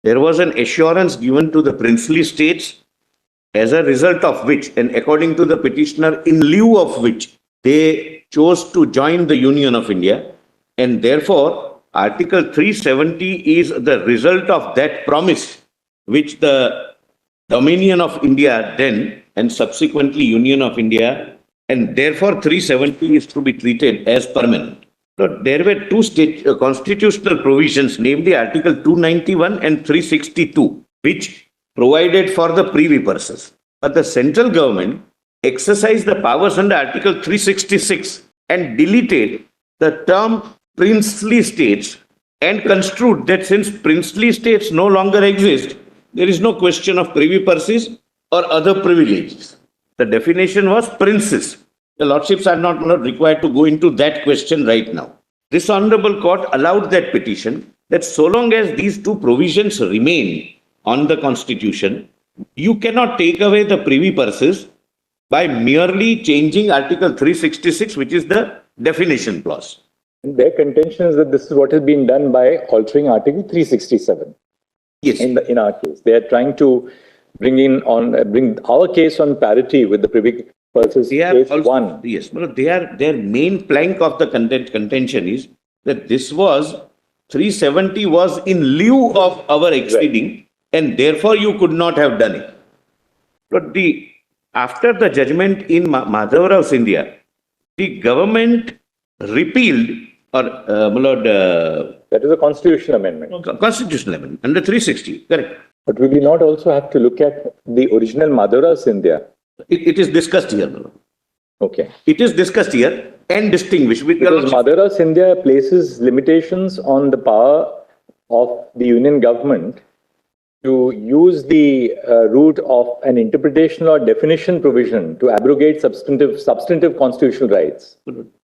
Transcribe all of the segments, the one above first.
there was an assurance given to the princely states, as a result of which, and according to the petitioner, in lieu of which, they chose to join the Union of India. And therefore, Article 370 is the result of that promise, which the Dominion of India then, and subsequently Union of India, and therefore 370 is to be treated as permanent. So there were two constitutional provisions, namely Article 291 and 362, which provided for the privy purses. But the central government exercised the powers under Article 366 and deleted the term princely states and construed that since princely states no longer exist, there is no question of privy purses or other privileges. The definition was princes. The lordships are not required to go into that question right now. This honorable court allowed that petition that so long as these two provisions remain on the constitution, you cannot take away the privy purses by merely changing Article 366, which is the definition clause. Their contention is that this is what has been done by altering Article 367. Yes. In our case, they are trying to bring our case on parity with the privy purses case also, 1. Yes, but their main plank of the contention is that this was 370 was in lieu of our exceeding, right, and therefore you could not have done it. But after the judgment in Madhavrao Scindia, the government repealed that is a constitutional amendment. Constitutional amendment under 360, correct. But will we not also have to look at the original Madhavrao Scindia? It is discussed here. Okay. It is discussed here and distinguished. Because Madhavrao Scindia places limitations on the power of the union government to use the route of an interpretation or definition provision to abrogate substantive constitutional rights.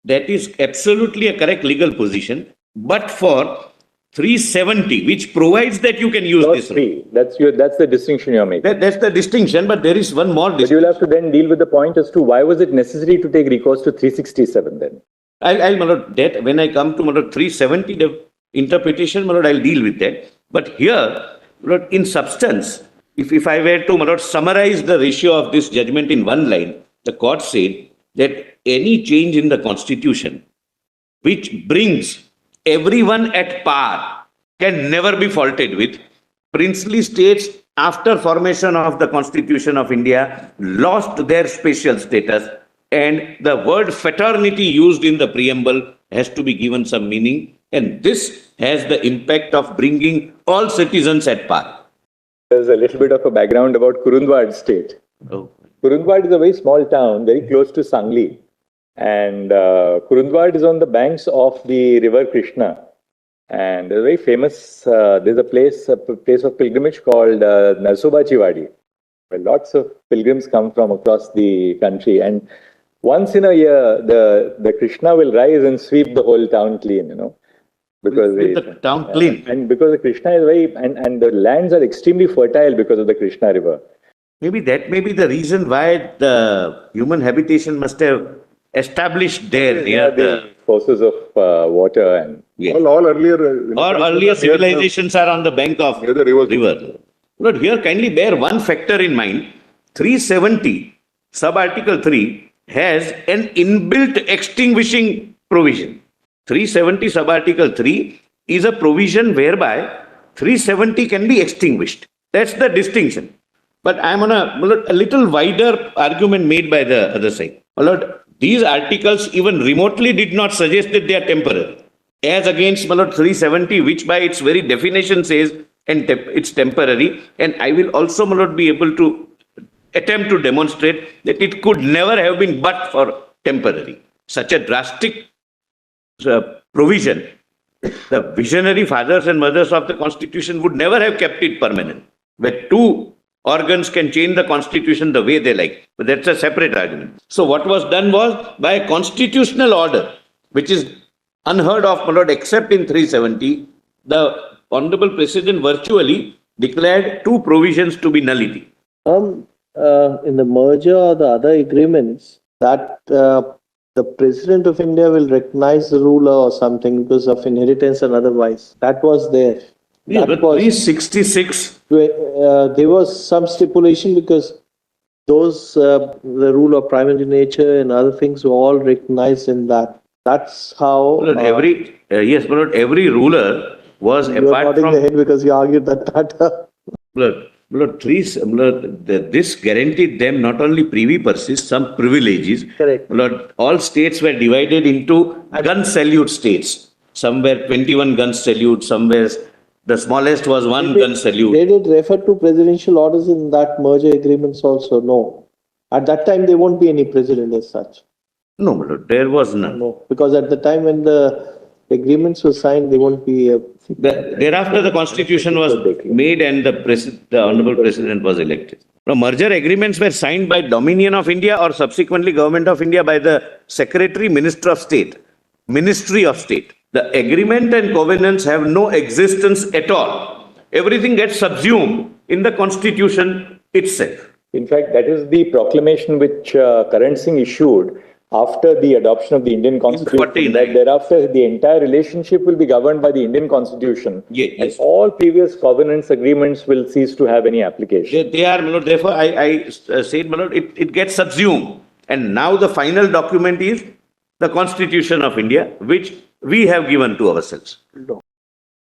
That is absolutely a correct legal position, but for 370, which provides that you can use this. That's the distinction you're making. That's the distinction, but there is one more distinction. But you'll have to then deal with the point as to why was it necessary to take recourse to 367 then? When I come to 370 the interpretation, I'll deal with that. But here, in substance, if I were to summarize the ratio of this judgment in one line, the court said that any change in the constitution which brings everyone at par can never be faulted with. Princely states, after formation of the Constitution of India, lost their special status, and the word fraternity used in the preamble has to be given some meaning, and this has the impact of bringing all citizens at par. There's a little bit of a background about Kurundwad state. Oh. Kurundwad is a very small town, very close to Sangli. And Kurundwad is on the banks of the river Krishna. And there's a very famous, there's a place of pilgrimage called Narsobachiwadi, where lots of pilgrims come from across the country. And once in a year, the Krishna will rise and sweep the whole town clean, Because the town clean. And because the Krishna is and the lands are extremely fertile because of the Krishna river. Maybe that may be the reason why the human habitation must have established there near the sources of water and all earlier civilizations are on the bank of the river. But here kindly bear one factor in mind. 370 sub-article 3 has an inbuilt extinguishing provision. 370 sub-article 3 is a provision whereby 370 can be extinguished. That's the distinction. But I'm on a little wider argument made by the other side. These articles even remotely did not suggest that they are temporary. As against 370, which by its very definition says and it's temporary. And I will also be able to attempt to demonstrate that it could never have been but for temporary. Such a drastic provision, the visionary fathers and mothers of the Constitution would never have kept it permanent. Where two organs can change the Constitution the way they like. But that's a separate argument. So what was done was by a constitutional order, which is unheard of, except in 370, the Honorable President virtually declared two provisions to be nullity. In the merger or the other agreements, that the President of India will recognize the ruler or something because of inheritance and otherwise. That was there. Yeah, but 366. There was some stipulation because those, the rule of primary nature and other things were all recognized in that. That's how. But yes, but every ruler was You are apart nodding from. the head because you argued that. This guaranteed them not only privy purses, some privileges. Correct. All states were divided into gun salute states. Somewhere 21 gun salute, somewhere the smallest was one gun salute. They did refer to presidential orders in that merger agreements also. No. At that time, there won't be any president as such. No, my lord, there was none. No, because at the time when the agreements were signed, there won't be a. Thereafter, the constitution was made and the honorable president was elected. Now, merger agreements were signed by Dominion of India or subsequently Government of India by the Secretary, Minister of State, Ministry of State. The agreement and covenants have no existence at all. Everything gets subsumed in the constitution itself. In fact, that is the proclamation which Karan Singh issued after the adoption of the Indian Constitution, that thereafter the entire relationship will be governed by the Indian Constitution. Yes. And all previous covenants, agreements will cease to have any application. They are, my lord, therefore, I said, my lord, it gets subsumed. And now the final document is the Constitution of India, which we have given to ourselves. No.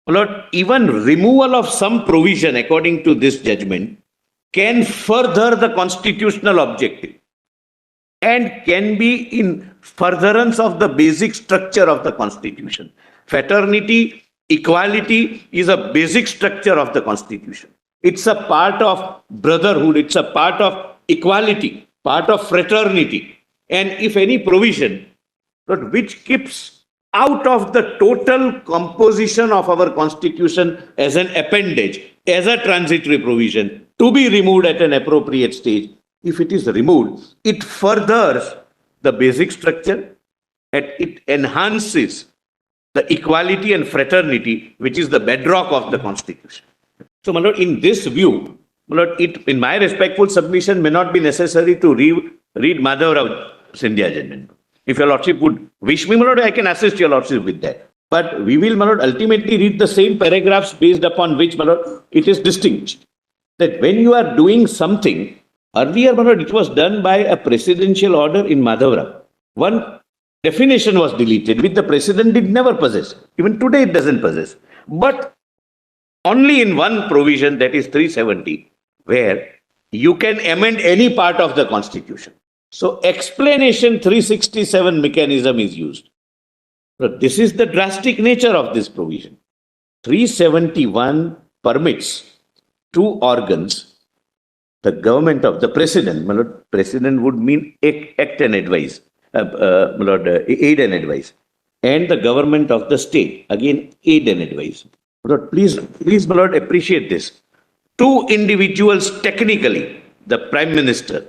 My lord, even removal of some provision according to this judgment can further the constitutional objective and can be in furtherance of the basic structure of the Constitution. Fraternity, equality is a basic structure of the Constitution. It's a part of brotherhood, it's a part of equality, part of fraternity. And if any provision which keeps out of the total composition of our Constitution as an appendage, as a transitory provision, to be removed at an appropriate stage, if it is removed, it furthers the basic structure and it enhances the equality and fraternity, which is the bedrock of the Constitution. So, my lord, in this view, my lord, in my respectful submission, may not be necessary to read Madhavrao Scindia judgment. If your lordship would wish me, my lord, I can assist your lordship with that. But we will, my lord, ultimately read the same paragraphs based upon which, my lord, it is distinguished. That when you are doing something, earlier, my lord, it was done by a presidential order in Madhavrao. One definition was deleted, which the president did never possess. Even today, it doesn't possess. But only in one provision, that is 370, where you can amend any part of the Constitution. So, explanation 367 mechanism is used. So, this is the drastic nature of this provision. 371 permits two organs, the government of the president, my lord, president would mean act and advise, my lord, aid and advise, and the government of the state, again, aid and advise. My lord, please, my lord, appreciate this. Two individuals, technically, the prime minister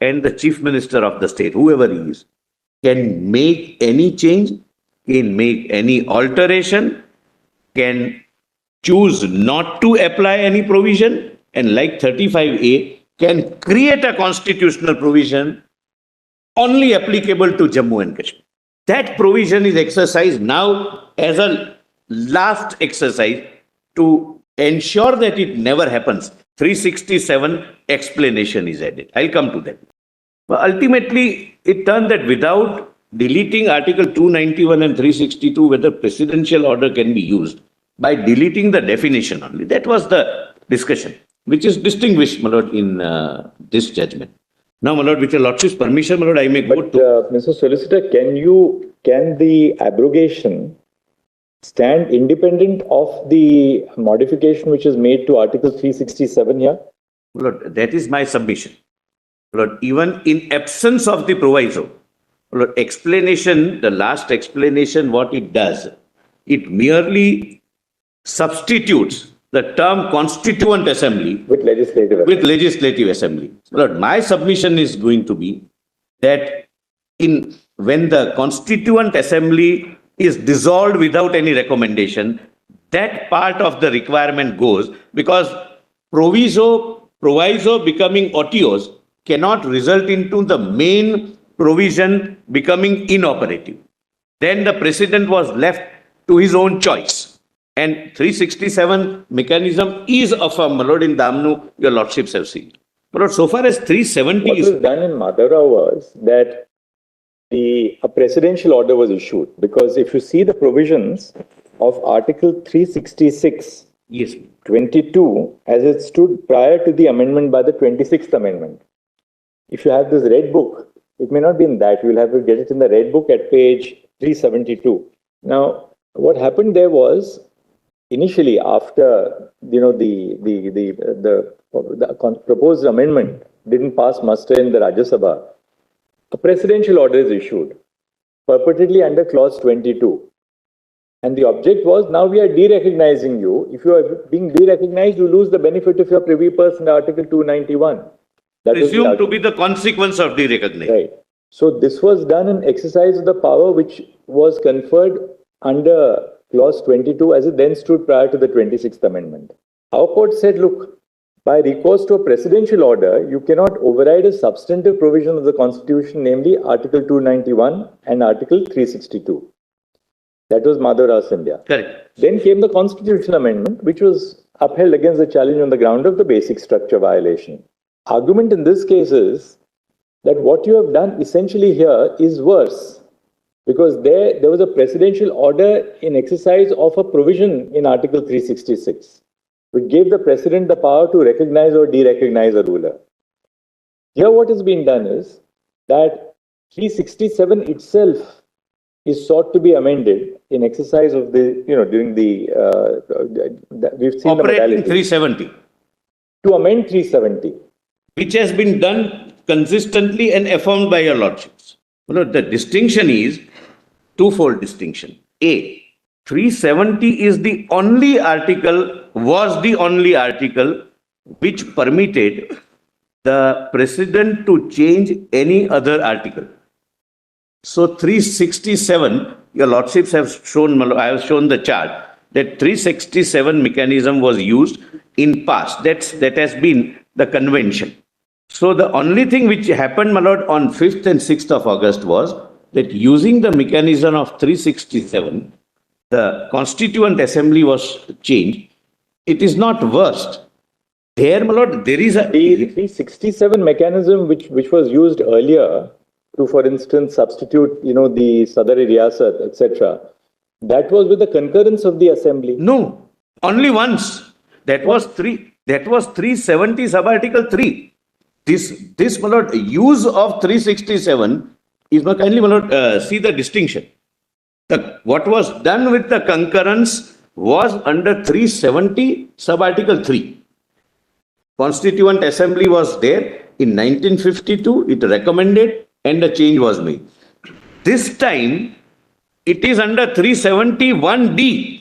and the chief minister of the state, whoever he is, can make any change, can make any alteration, can choose not to apply any provision, and like 35A, can create a constitutional provision only applicable to Jammu and Kashmir. That provision is exercised now as a last exercise to ensure that it never happens. 367 explanation is added. I'll come to that. But ultimately, it turned that without deleting Article 291 and 362, whether presidential order can be used, by deleting the definition only. That was the discussion, which is distinguished, my lord, in this judgment. Now, my lord, with your lordship's permission, my lord, I may go to... Mr. Solicitor, can the abrogation stand independent of the modification which is made to Article 367 here? Lord, that is my submission. Lord, even in absence of the proviso, Lord, explanation, the last explanation, what it does, it merely substitutes the term Constituent Assembly with legislative assembly. Lord, my submission is going to be that when the Constituent Assembly is dissolved without any recommendation, that part of the requirement goes, because proviso becoming otiose cannot result into the main provision becoming inoperative. Then the president was left to his own choice. And 367 mechanism is of a, my lord, in Damnu, your lordships have seen. My lord, so far as 370 What is... was done in Madura was that a presidential order was issued, because if you see the provisions of Article 366, Yes. 22, as it stood prior to the amendment by the 26th Amendment. If you have this red book, it may not be in that. You will have to get it in the red book at page 372. Now, what happened there was, initially after the proposed amendment didn't pass muster in the Rajya Sabha, a presidential order is issued, purportedly under clause 22. And the object was, now we are de-recognizing you. If you are being de-recognized, you lose the benefit of your privy purse in Article 291. That Presumed to be the consequence of de-recognition. Right. So this was done in exercise of the power which was conferred under clause 22 as it then stood prior to the 26th Amendment. Our court said, look, by recourse to a presidential order, you cannot override a substantive provision of the Constitution, namely Article 291 and Article 362. That was Madhura's India. Correct. Then came the constitutional amendment, which was upheld against the challenge on the ground of the basic structure violation. Argument in this case is that what you have done essentially here is worse, because there was a presidential order in exercise of a provision in Article 366, which gave the president the power to recognize or de-recognize a ruler. Here what is being done is that 367 itself is sought to be amended in exercise of the, during the, we've seen Operating the 370. To amend 370. Which has been done consistently and affirmed by your lordships. The distinction is twofold distinction. A, 370 is the only article, was the only article which permitted the president to change any other article. So 367, your lordships have shown, I have shown the chart, that 367 mechanism was used in past. That has been the convention. So the only thing which happened, my lord, on 5th and 6th of August was that using the mechanism of 367, the Constituent Assembly was changed. It is not worst. There, my lord, there is a... The 367 mechanism which was used earlier to, for instance, substitute, the Sadar Riyasat, etc., that was with the concurrence of the Assembly. No, only once. That was 370 subarticle 3. This, my lord, use of 367 is, kindly, my lord, see the distinction. What was done with the concurrence was under 370 subarticle 3. Constituent Assembly was there in 1952. It recommended and a change was made. This time, it is under 371D.